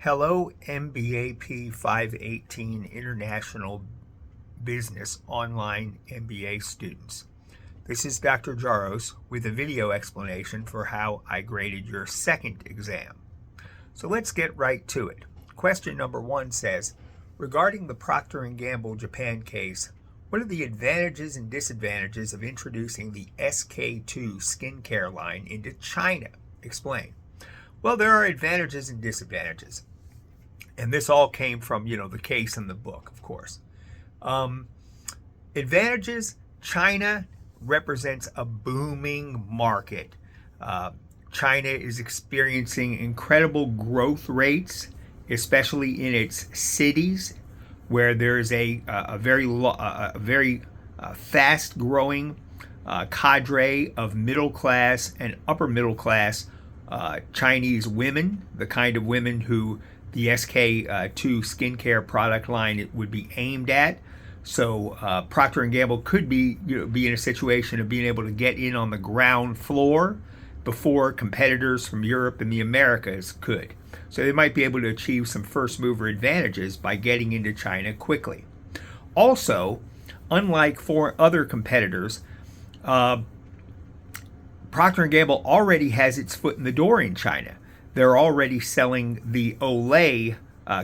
Hello, MBAP 518 International Business Online MBA students. This is Dr. Jaros with a video explanation for how I graded your second exam. So let's get right to it. Question number 1 says, regarding the Procter & Gamble Japan case, what are the advantages and disadvantages of introducing the SK2 skincare line into China? Explain. Well, there are advantages and disadvantages. And this all came from, the case in the book, of course. Advantages, China represents a booming market. China is experiencing incredible growth rates, especially in its cities, where there is a very fast-growing cadre of middle-class and upper-middle-class Chinese women, the kind of women who the SK2 skincare product line would be aimed at. So Procter & Gamble could be in a situation of being able to get in on the ground floor before competitors from Europe and the Americas could. So they might be able to achieve some first mover advantages by getting into China quickly. Also, unlike for other competitors, Procter & Gamble already has its foot in the door in China. They're already selling the Olay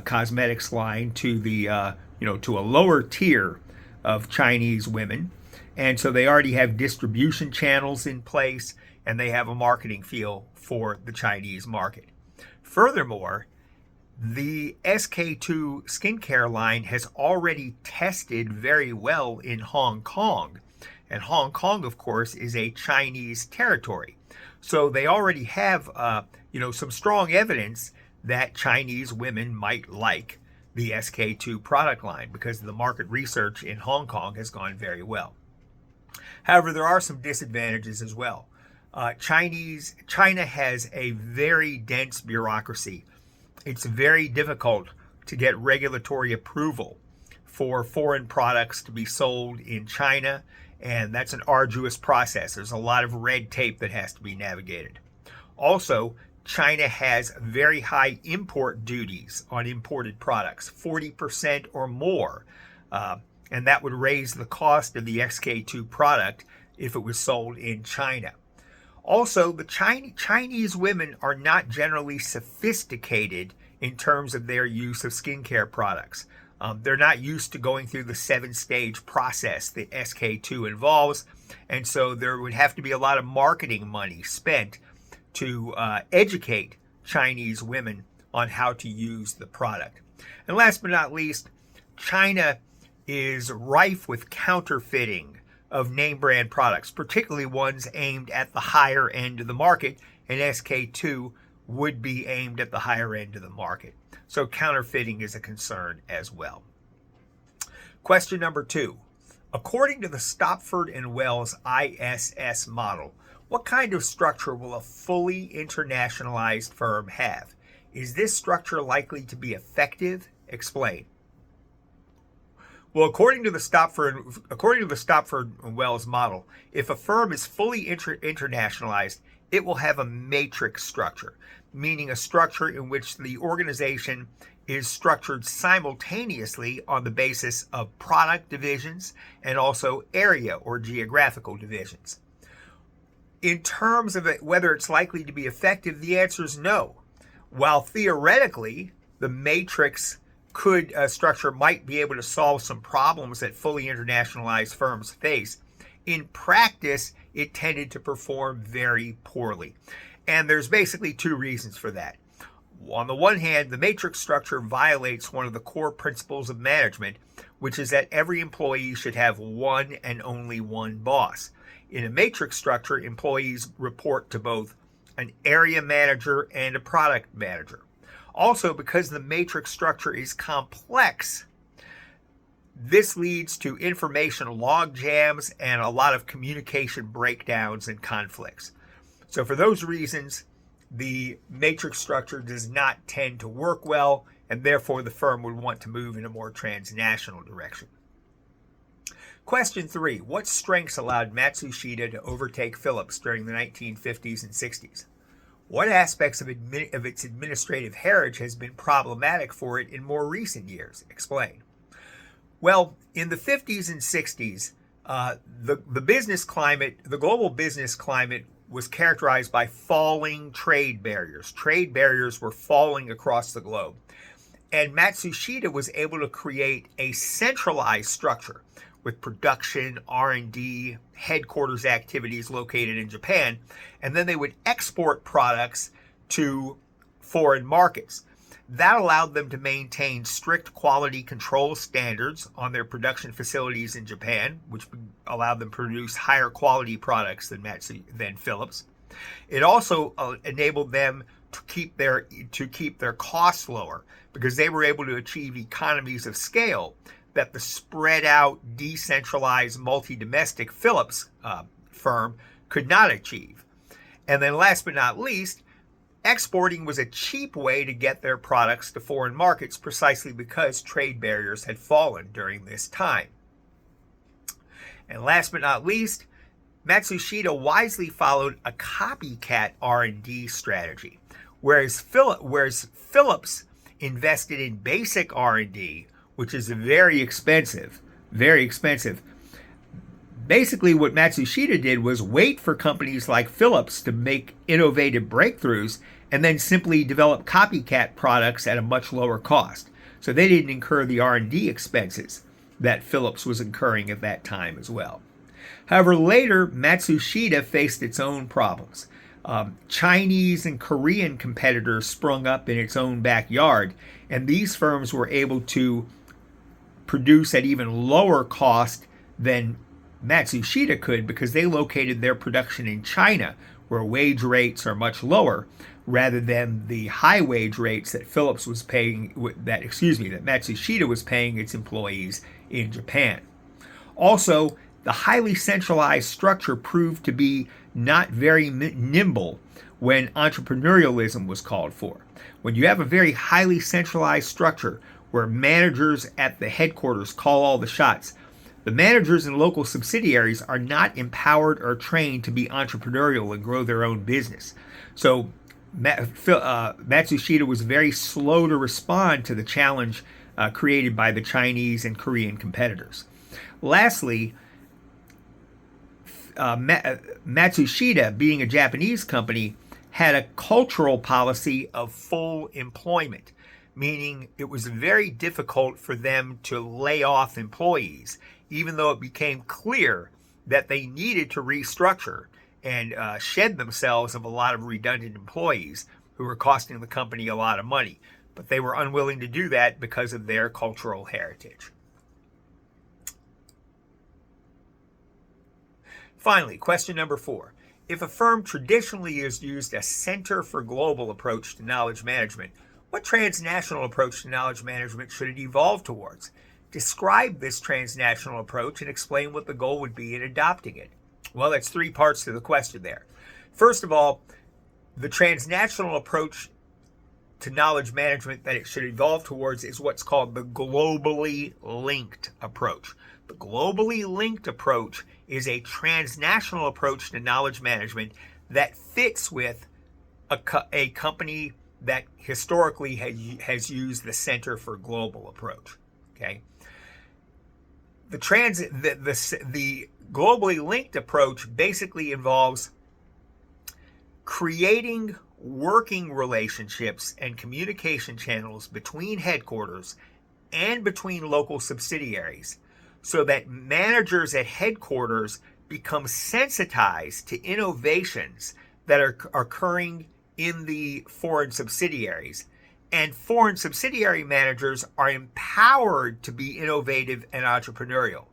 cosmetics line to the to a lower tier of Chinese women, and so they already have distribution channels in place, and they have a marketing feel for the Chinese market. Furthermore, the SK2 skincare line has already tested very well in Hong Kong, and Hong Kong, of course, is a Chinese territory. So they already have some strong evidence that Chinese women might like the SK2 product line because the market research in Hong Kong has gone very well. However, there are some disadvantages as well. China has a very dense bureaucracy. It's very difficult to get regulatory approval for foreign products to be sold in China, and that's an arduous process. There's a lot of red tape that has to be navigated. Also, China has very high import duties on imported products, 40% or more, and that would raise the cost of the SK2 product if it was sold in China. Also, the Chinese women are not generally sophisticated in terms of their use of skincare products. They're not used to going through the 7-stage process that SK2 involves, and so there would have to be a lot of marketing money spent to educate Chinese women on how to use the product. And last but not least, China is rife with counterfeiting of name brand products, particularly ones aimed at the higher end of the market, and SK2 would be aimed at the higher end of the market. So counterfeiting is a concern as well. Question number 2. According to the Stopford and Wells ISS model, what kind of structure will a fully internationalized firm have? Is this structure likely to be effective? Explain. Well, according to the Stopford and Wells model, if a firm is fully internationalized, it will have a matrix structure, meaning a structure in which the organization is structured simultaneously on the basis of product divisions and also area or geographical divisions. In terms of whether it's likely to be effective, the answer is no. While theoretically, the matrix structure might be able to solve some problems that fully internationalized firms face, in practice, it tended to perform very poorly. And there's basically 2 reasons for that. On the one hand, the matrix structure violates one of the core principles of management, which is that every employee should have one and only one boss. In a matrix structure, employees report to both an area manager and a product manager. Also, because the matrix structure is complex, this leads to information log jams and a lot of communication breakdowns and conflicts. So for those reasons, the matrix structure does not tend to work well, and therefore the firm would want to move in a more transnational direction. Question 3. What strengths allowed Matsushita to overtake Philips during the 1950s and 60s? What aspects of its administrative heritage has been problematic for it in more recent years? Explain. Well, in the 50s and 60s, the business climate, the global business climate, was characterized by falling trade barriers. Trade barriers were falling across the globe. And Matsushita was able to create a centralized structure with production, R&D, headquarters activities located in Japan, and then they would export products to foreign markets. That allowed them to maintain strict quality control standards on their production facilities in Japan, which allowed them to produce higher quality products than Philips. It also enabled them to keep their costs lower because they were able to achieve economies of scale that the spread out, decentralized, multi-domestic Philips firm could not achieve. And then last but not least, exporting was a cheap way to get their products to foreign markets precisely because trade barriers had fallen during this time. And last but not least, Matsushita wisely followed a copycat R&D strategy. Whereas Philips invested in basic R&D, which is very expensive. Basically, what Matsushita did was wait for companies like Philips to make innovative breakthroughs and then simply develop copycat products at a much lower cost. So they didn't incur the R&D expenses that Philips was incurring at that time as well. However, later, Matsushita faced its own problems. Chinese and Korean competitors sprung up in its own backyard, and these firms were able to produce at even lower cost than Matsushita could because they located their production in China, where wage rates are much lower, rather than the high wage rates that that Matsushita was paying its employees in Japan. Also, the highly centralized structure proved to be not very nimble when entrepreneurialism was called for. When you have a very highly centralized structure where managers at the headquarters call all the shots, the managers in local subsidiaries are not empowered or trained to be entrepreneurial and grow their own business. So Matsushita was very slow to respond to the challenge created by the Chinese and Korean competitors. Lastly, Matsushita, being a Japanese company, had a cultural policy of full employment, meaning it was very difficult for them to lay off employees, even though it became clear that they needed to restructure and shed themselves of a lot of redundant employees who were costing the company a lot of money. But they were unwilling to do that because of their cultural heritage. Finally, question number 4. If a firm traditionally has used a center for global approach to knowledge management, what transnational approach to knowledge management should it evolve towards? Describe this transnational approach and explain what the goal would be in adopting it. Well, that's 3 parts to the question there. First of all, the transnational approach to knowledge management that it should evolve towards is what's called the globally linked approach. The globally linked approach is a transnational approach to knowledge management that fits with a company that historically has used the Center for Global approach. Okay, the globally linked approach basically involves creating working relationships and communication channels between headquarters and between local subsidiaries, so that managers at headquarters become sensitized to innovations that are occurring in the foreign subsidiaries. And foreign subsidiary managers are empowered to be innovative and entrepreneurial.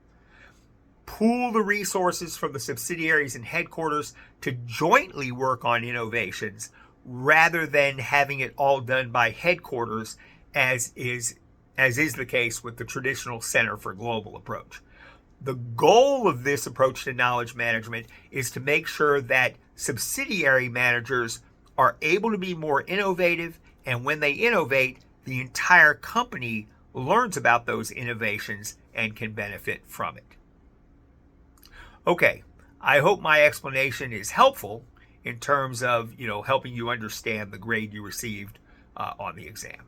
Pool the resources from the subsidiaries and headquarters to jointly work on innovations rather than having it all done by headquarters, as is the case with the traditional Center for Global approach. The goal of this approach to knowledge management is to make sure that subsidiary managers are able to be more innovative, and when they innovate, the entire company learns about those innovations and can benefit from it. Okay, I hope my explanation is helpful. in terms of helping you understand the grade you received on the exam.